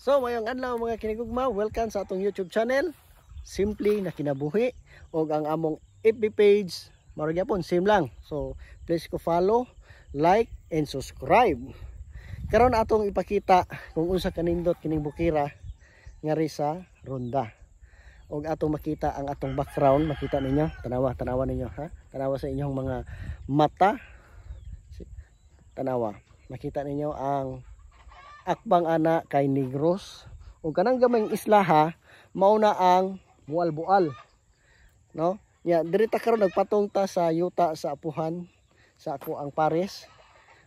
So mayong adlaw mga kinigugma, welcome sa atong YouTube channel. Simply na kinabuhi og ang among FB page mao gyapon same lang. So please ko follow, like and subscribe. Karon atong ipakita kung unsa kanindot kining bukira ngari sa ronda. Og atong makita ang atong background, makita ninyo, tanawa ninyo ha. Tanawa sa inyong mga mata. Tanawa. Makita ninyo ang akbang ana kay Negros. Ug kanang gamayng isla ha, mao na ang Bual-Bual. No? Ya, diri ta karon nagpatong ta sa yuta sa apuhan sa ako ang pares.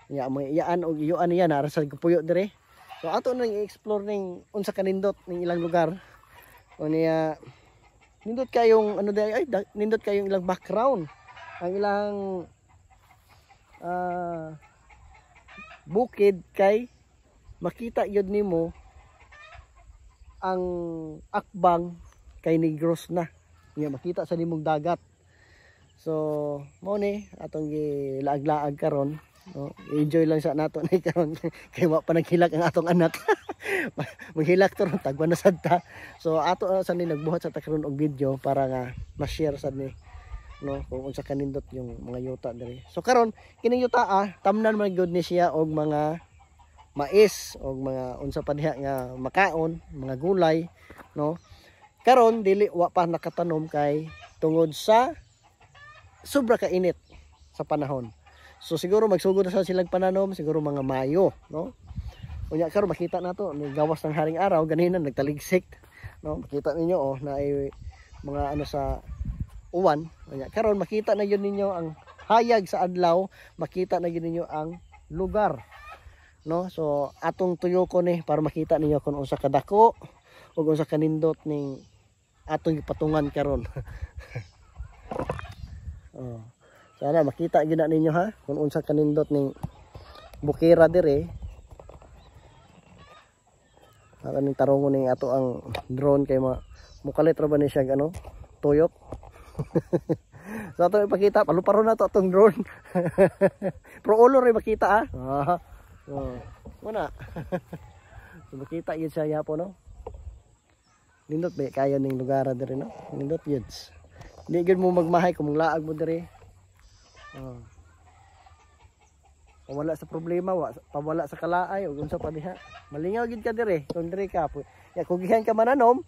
Ya, mga iyaan og iyuan niya na sa puyo dire. So ato nang i-explore ning unsa kanindot ning ilang lugar. O niya nindot kayong ano dai ay nindot kayong ilang background. Ang ilang bukid kay makita yun nimo ang akbang kay Negros na. Nga makita sa nimong dagat. So, mo ni atong gilaag-laag karon, no? Enjoy lang sa nato ni karon kay wa pa naghilak ang atong anak. Maghilak to tagwan na sad ta. So, ato sa ni nagbuhat sa ta karon og video para nga ma-share sad ni, no, kung unsa kanindot yung mga yuta diri. So karon kining yuta tamnan man gud ni siya og mga mais og mga unsa pa diha nga makaon, mga gulay, no. Karon dili wa pa nakatanom kay tungod sa sobra ka init sa panahon. So siguro magsugod na sa silang pananom siguro mga Mayo, no. Unya karon makita nato ni gawas ng haring araw ganina nagtaligsik, no. Makita ninyo na ay mga ano sa uwan. Unya karon makita na yun ninyo ang hayag sa adlaw, makita na yun ninyo ang lugar. No, so atong tuyo ko ni para makita ninyo kung unsa kadako ug unsa kanindot ning atong ipatungan karon. Oh. Sana makita gyud ninyo ha kung unsa kanindot ning bukira dire. Para ning tarungon ning ato ang drone kay mukalit ra ba ni siya ano tuyok. So ato ipakita paluparon na to atong drone. Pro ulo ray makita ha. Oh, muna. So makita yun siya yapo, no? Nindot ba kaya ning lugar diri, no? Nindot yun. Hindi gyud mo magmahay kung laag mo diri. Oh. Pawala sa problema, pawala sa kalaay ug unsa pa diha. Malingaw gid ka diri, kung diri ka. Ya kung gihan ka mananom,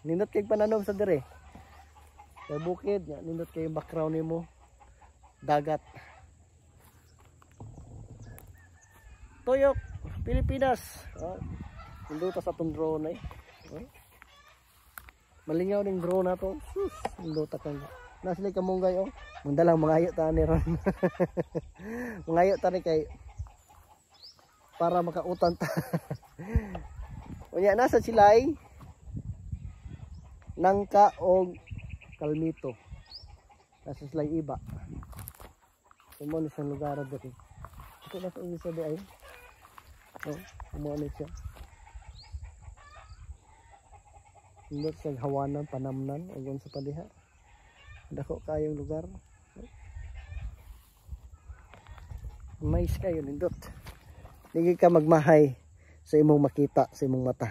nindot kay pananom sa diri. Sa bukid, nindot kay background nimo dagat. Tuyok, Pilipinas. Induta sa itong drone eh. Malingaw ng drone na to. Sus, induta ka na. Nasili ka mong gayo. Mundalang mangayo ta ni ron. Mangayo ta ni kay para makautan ta. Unya nasa silay nangka og kalmito. Nasa silay iba. Imo ni sa lugar diri. Ito na sa isa di ay. Oh, umuwi siya. Indot sa hawanan, panamnan, ayon sa padiha. Dako kayong lugar. Mais kayo, indot. Hindi ka magmahay sa imong makita, sa imong mata.